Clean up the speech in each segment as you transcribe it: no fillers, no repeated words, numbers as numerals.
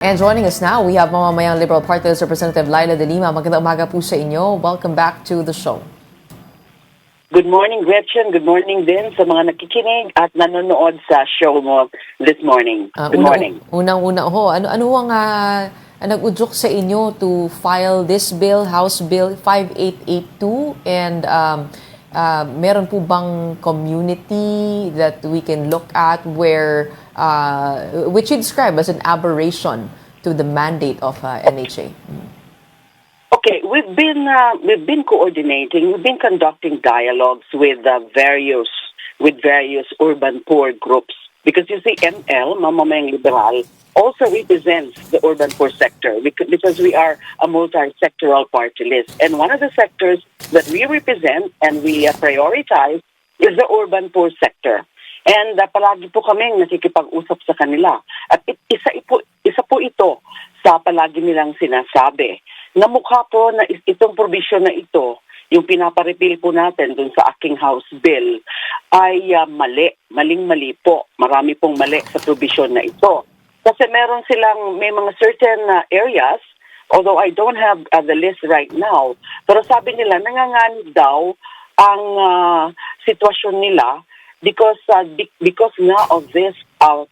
And joining us now, we have Mamamayang Liberal Party-list Representative Leila de Lima. Magandang umaga po sa inyo. Welcome back to the show. Good morning, Gretchen. Good morning din sa mga nakikinig at nanonood sa show mo this morning. Good morning. Unang-una ho, ano ang nag-udyok sa inyo to file this bill, House Bill 5882? And meron po bang community that we can look at where which you describe as an aberration to the mandate of NHA? Okay, we've been coordinating, we've been conducting dialogues with various urban poor groups, because you see, Mamamayang Liberal, also represents the urban poor sector because we are a multi-sectoral party list, and one of the sectors that we represent and we prioritize is the urban poor sector. And palagi po kaming nakikipag-usap sa kanila. At isa po ito sa palagi nilang sinasabi. Na mukha po na itong provision na ito, yung pinaparepeal po natin dun sa aking House Bill, ay maling-mali po. Marami pong mali sa provision na ito. Kasi may mga certain areas, although I don't have the list right now, pero sabi nila, nanganganib daw ang sitwasyon nila because now of this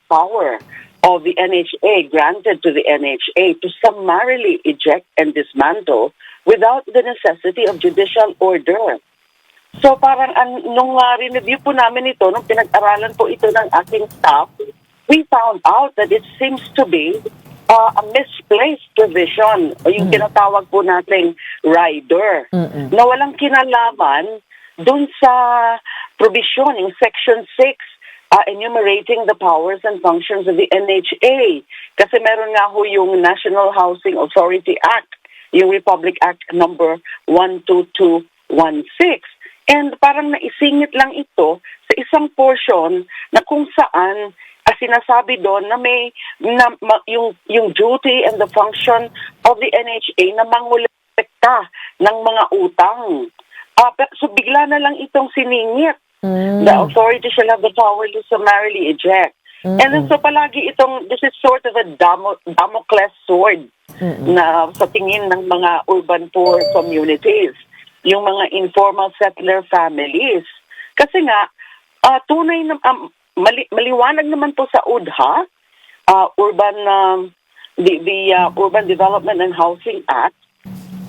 power of the NHA, granted to the NHA to summarily eject and dismantle without the necessity of judicial order. So parang nung review po namin ito, nung pinag-aralan po ito ng ating staff, we found out that it seems to be a misplaced provision, o yung tinatawag po nating rider, na walang kinalaman dun sa provision, yung Section 6, enumerating the powers and functions of the NHA. Kasi meron nga ho yung National Housing Authority Act, yung Republic Act number 12216. And parang naisingit lang ito sa isang portion na kung saan sinasabi doon na yung duty and the function of the NHA na mangolekta ng mga utang. So bigla na lang itong siningit. The authority shall have the power to summarily eject. And then so palagi this is sort of a Damocles sword na sa tingin ng mga urban poor communities, yung mga informal settler families. Kasi nga, tunay na, maliwanag naman po sa UDHA, Urban Development and Housing Act,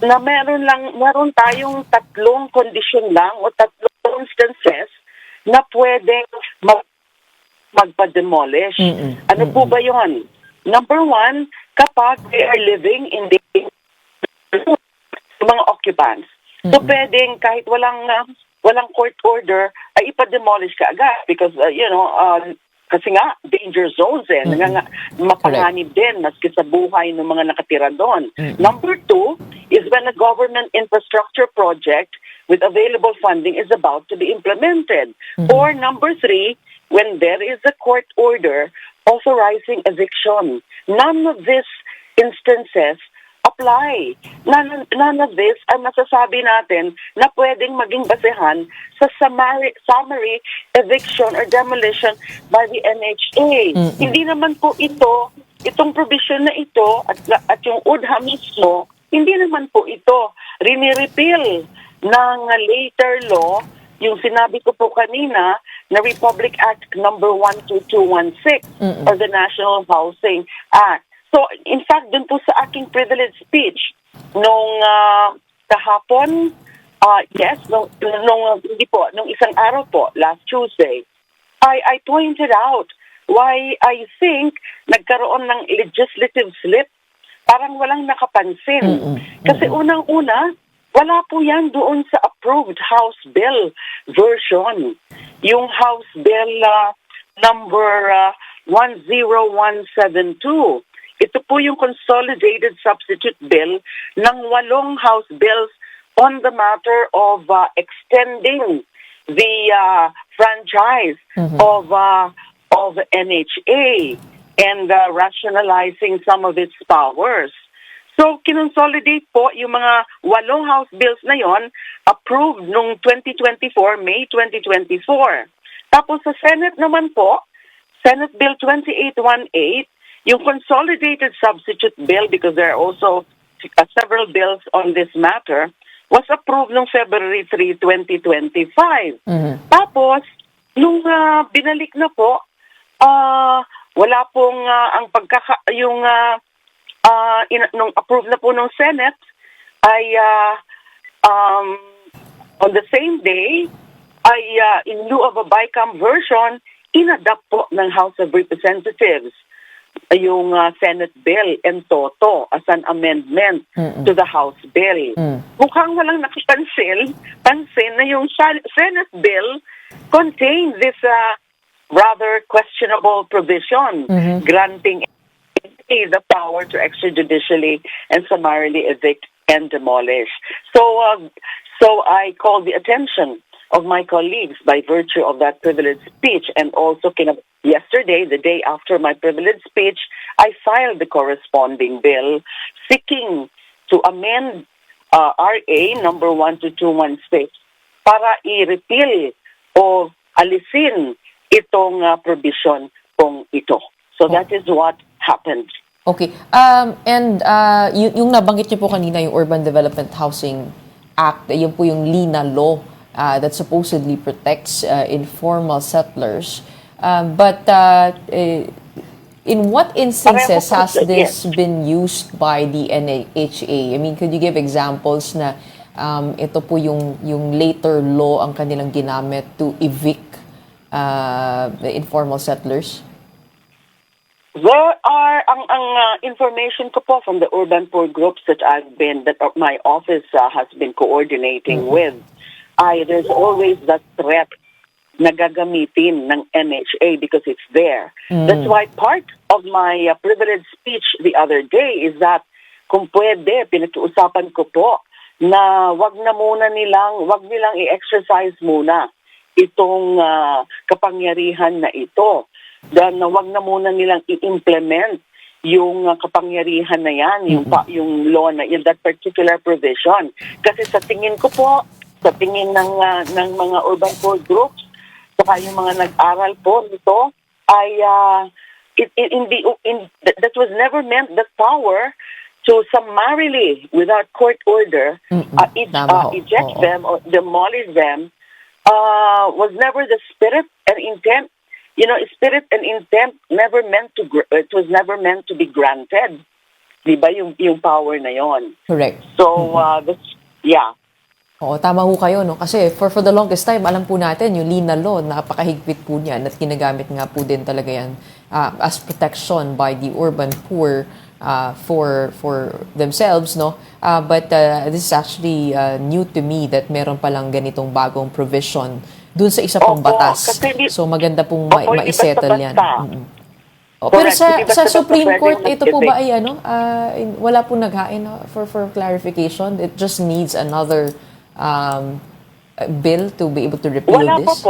na meron tayong tatlong condition lang o tatlong instances na pwedeng magpa-demolish. Ano po ba yun? Number one, kapag they are living in the mga occupants. So pwedeng kahit walang court order ay ipa-demolish ka agad because kasi nga danger zones mapanganib din maski sa buhay ng mga nakatira doon. Number two is when a government infrastructure project with available funding is about to be implemented. Or number three, when there is a court order authorizing eviction. None of these instances apply. None of this ang nasasabi natin na pwedeng maging basehan sa summary eviction or demolition by the NHA. Hindi naman po itong provision na ito at yung UDHA mismo, hindi naman po ito rini-repeal ng later law, yung sinabi ko po kanina na Republic Act number 12216 or the National Housing Act. So, in fact, dun po sa aking privileged speech nung kahapon, nung isang araw po, last Tuesday, I pointed out why I think nagkaroon ng legislative slip. Parang walang nakapansin. Kasi unang-una, wala po yan doon sa approved House Bill version. Yung House Bill number 10172. Ito po yung consolidated substitute bill ng 8 House Bills on the matter of extending the franchise of NHA and rationalizing some of its powers. So, kinonsolidate po yung mga 8 House Bills na yon approved noong 2024, May 2024. Tapos sa Senate naman po, Senate Bill 2818, yung consolidated substitute bill, because there are also several bills on this matter, was approved noong February 3, 2025. Tapos, nung binalik na po, wala pong nung approved na po ng Senate, ay on the same day, ay in lieu of a BICAM version, inadapt po ng House of Representatives yung Senate bill en toto as an amendment to the House bill. Mukhang walang pansin na yung Senate bill contained this rather questionable provision granting the power to extrajudicially and summarily evict and demolish. So I called the attention of my colleagues by virtue of that privileged speech, and also yesterday, the day after my privileged speech, I filed the corresponding bill seeking to amend RA number 12216 para i-repeal o alisin itong provision pong ito. So that is what happened. Okay. Yung nabanggit niyo po kanina, yung Urban Development Housing Act, yun po yung LINA law that supposedly protects informal settlers. But in what instances has this been used by the NHA? I mean, could you give examples na ito po yung later law ang kanilang ginamit to evict the informal settlers? There are ang information ko po from the urban poor groups that my office has been coordinating with. There's always that threat na gagamitin ng NHA because it's there. That's why part of my privileged speech the other day is that kung pwede, pinag-uusapan ko po na wag nilang i-exercise muna itong kapangyarihan na ito. Na wag na muna nilang i-implement yung kapangyarihan na yan, yung law na yun, that particular provision. Kasi sa tingin ko po, sa tingin ng mga urban poor groups, saka yung mga nag-aral po nito, ay that was never meant, that power to summarily, without court order, eject them or demolish them, was never the spirit and intent. You know, spirit and intent it was never meant to be granted. Diba yung power na yon? Correct. So, yeah. Oo, tama ho kayo, no? Kasi for the longest time, alam po natin, yung LINA law, napakahigpit po niyan at ginagamit nga po din talaga yan as protection by the urban poor for themselves, no? But this is actually new to me that meron palang ganitong bagong provision dun sa isa pang batas. So maganda pong maisettle yan. Pero sa Supreme Court, ito po ba ay wala pong naghain for clarification? It just needs another bill to be able to repeal this?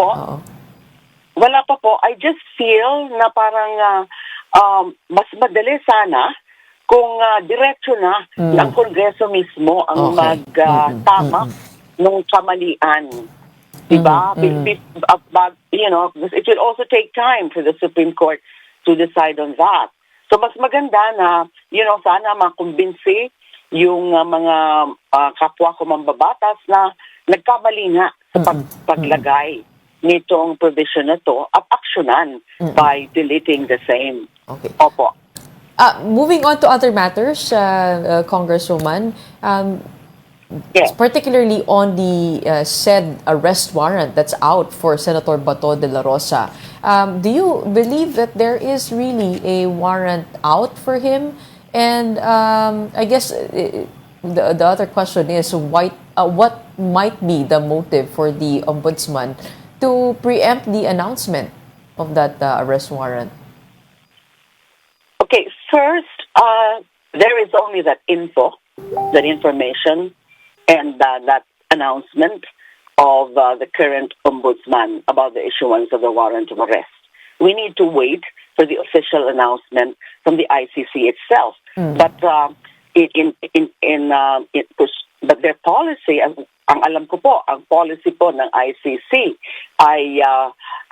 Wala pa po. I just feel na parang mas madali sana kung diretso na ng Kongreso mismo ang magtama ng kamalian. Diba? You know, it will also take time for the Supreme Court to decide on that. So mas maganda na, you know, sana makumbinsi yung mga kapwa ko mambabatas na nagkamali nga sa paglagay nitong provision na to at aksyonan by deleting the same. Okay. Opo. Moving on to other matters, Congresswoman, particularly on the said arrest warrant that's out for Senator Bato de la Rosa. Do you believe that there is really a warrant out for him? And I guess the other question is what might be the motive for the ombudsman to preempt the announcement of that arrest warrant? Okay, first, there is only that information, and that announcement of the current ombudsman about the issuance of the warrant of arrest. We need to wait for the official announcement from the ICC itself. But but their policy, ang alam ko po, ang policy po ng ICC ay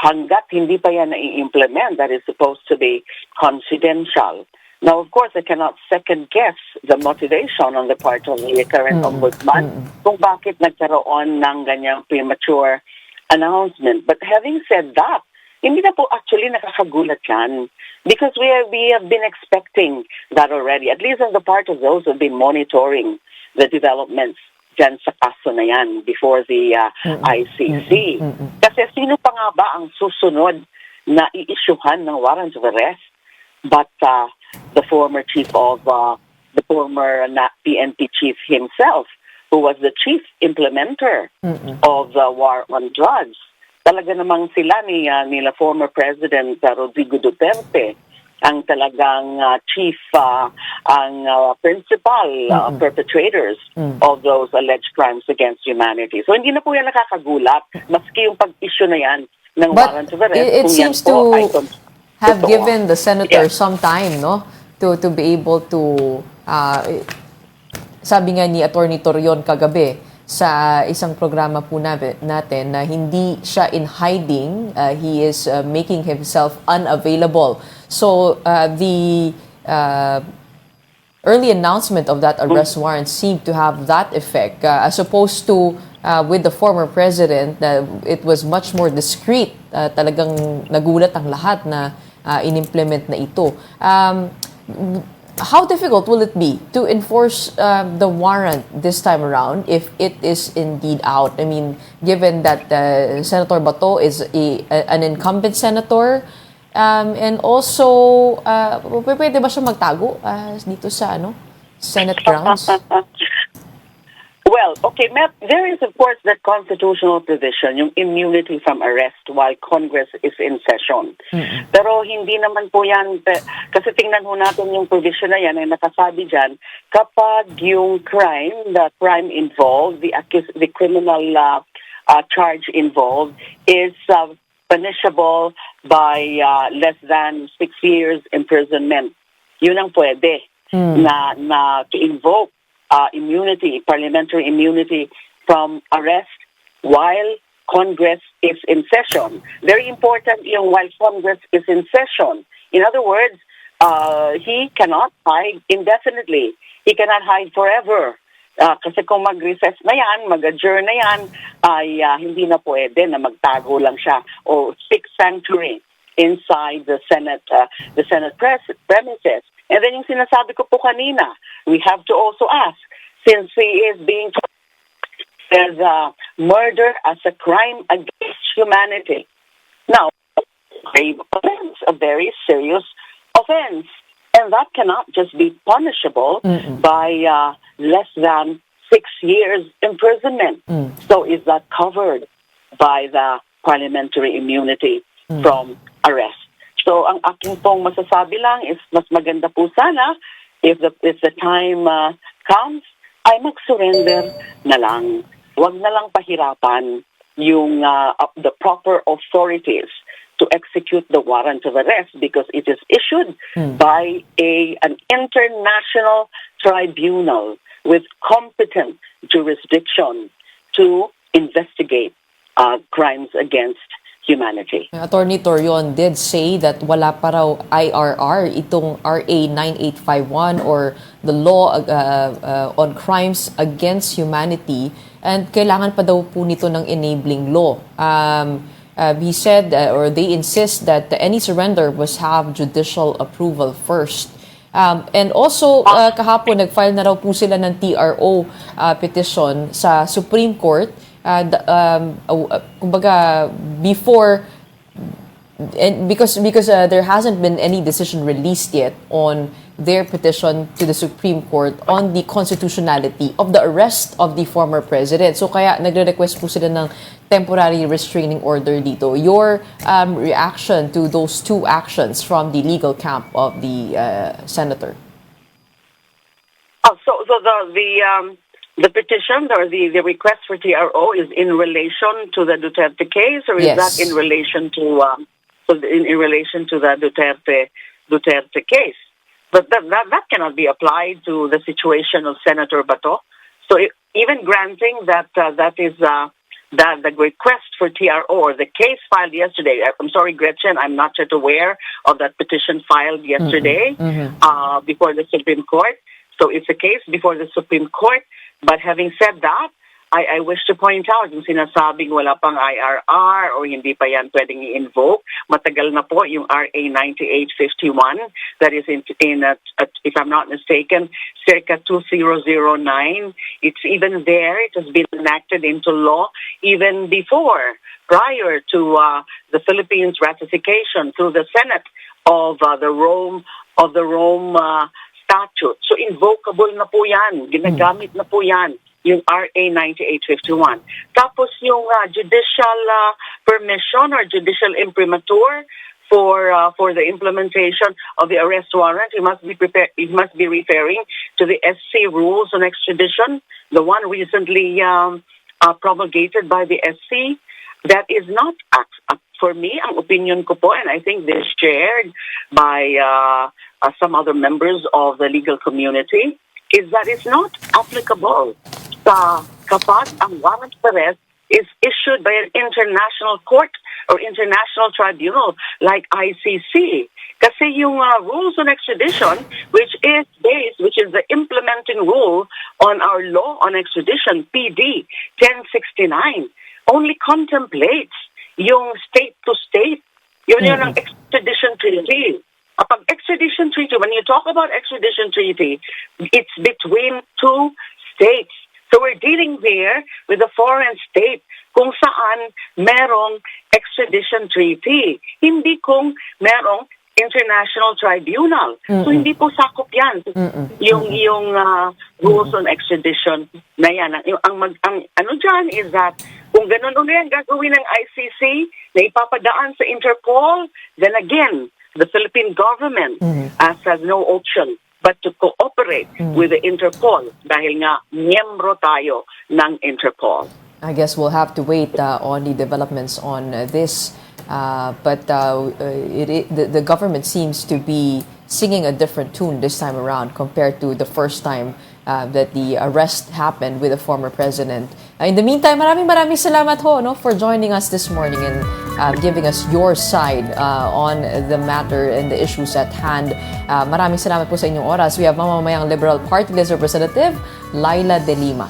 hanggat hindi pa yan na-implement, that is supposed to be confidential. Now, of course, I cannot second-guess the motivation on the part of the current ombudsman kung bakit nagkaroon ng ganyang premature announcement. But having said that, hindi na po actually nakakagulat yan because we have been expecting that already, at least on the part of those who have been monitoring the developments dyan sa kaso na yan before the ICC. Kasi sino pa nga ba ang susunod na i-issuehan ng warrant of arrest but the former chief of, the former PNP chief himself, who was the chief implementer of the war on drugs. Talaga namang sila nila former President Rodrigo Duterte ang talagang chief, ang principal perpetrators of those alleged crimes against humanity. So hindi na po yan nakakagulat, maski yung pag-issue na yan ng warrant of arrest. It seems to have given the senator some time, no, to be able to, sabi nga ni Attorney Torion kagabi sa isang programa po natin na hindi siya in hiding, he is making himself unavailable. So the early announcement of that arrest warrant seemed to have that effect, as opposed to with the former president, it was much more discreet. Talagang nagulat ang lahat na in-implement na ito. How difficult will it be to enforce the warrant this time around if it is indeed out? I mean, given that Senator Bato is an incumbent senator, and also, pwede ba siya magtago dito sa Senate grounds? Well, okay, Matt, there is, of course, that constitutional provision, yung immunity from arrest while Congress is in session. Pero hindi naman po yan, kasi tingnan ho natin yung provision na yan, ay nakasabi dyan, kapag yung the crime involved, the criminal charge involved is punishable by less than 6 years imprisonment. Yun ang pwede na to invoke immunity, parliamentary immunity from arrest while Congress is in session. Very important yung while Congress is in session. In other words, he cannot hide indefinitely. He cannot hide forever. Kasi kung mag-recess na yan, mag-adjourn na yan, ay hindi na pwede na magtago lang siya o seek sanctuary inside the Senate premises. And then yung sinasabi ko po kanina, we have to also ask, since he is being there's murder as a crime against humanity. Now, grave offense, a very serious offense, and that cannot just be punishable by less than 6 years imprisonment. So is that covered by the parliamentary immunity from arrest? So ang aking pong masasabi lang is mas maganda po sana if the time comes ay mag-surrender na lang. Huwag na lang pahirapan yung the proper authorities to execute the warrant of arrest because it is issued by an international tribunal with competent jurisdiction to investigate crimes against humanity. Attorney Torion did say that wala pa raw IRR itong RA 9851 or the law on crimes against humanity, and kailangan pa daw po nito ng enabling law. He said or they insist that any surrender must have judicial approval first. And also kahapon nag-file na raw po sila ng TRO petition sa Supreme Court. Kumbaga before, and because there hasn't been any decision released yet on their petition to the Supreme Court on the constitutionality of the arrest of the former president. So kaya nagre-request po sila ng temporary restraining order dito. Your reaction to those two actions from the legal camp of the senator? The petition or the request for TRO is in relation to the Duterte case, or is that in relation to in relation to the Duterte case? But that cannot be applied to the situation of Senator Bato. So even granting that that is the request for TRO or the case filed yesterday. I'm sorry, Gretchen, I'm not yet aware of that petition filed yesterday before the Supreme Court. So it's a case before the Supreme Court. But having said that, I wish to point out yung sinasabing wala pang IRR or hindi pa yan pwedeng i-invoke. Matagal na po yung RA 9851 that is in if I'm not mistaken, circa 2009. It's even there. It has been enacted into law even before, prior to the Philippines ratification through the Senate of the Rome Statute. So invocable na po yan. Ginagamit na po yan. Yung RA 9851. Tapos yung judicial permission or judicial imprimatur for the implementation of the arrest warrant, he must be referring to the SC rules on extradition, the one recently promulgated by the SC. That is not, for me, ang opinion ko po, and I think this is shared by some other members of the legal community, is that it's not applicable kapag ang warrant of arrest is issued by an international court or international tribunal like ICC. Kasi yung rules on extradition, which is the implementing rule on our law on extradition, PD 1069, only contemplates yung state-to-state. Yun ang extradition treaty. Kapag extradition treaty, when you talk about extradition treaty, it's between two states. So we're dealing here with a foreign state kung saan merong extradition treaty. Hindi kung merong international tribunal. So hindi po sakop yan. Yung rules on extradition na yan. Ang ano dyan is that kung ganun ulit ang gagawin ng ICC na ipapadaan sa Interpol, then again, the Philippine government has no option but to cooperate with the Interpol dahil nga miyembro tayo ng Interpol. I guess we'll have to wait on the developments on this. But the government seems to be singing a different tune this time around compared to the first time that the arrest happened with the former president. In the meantime, maraming salamat ho for joining us this morning and giving us your side on the matter and the issues at hand. Maraming salamat po sa inyong oras. We have Mamamayang Liberal Party-list Representative Leila de Lima.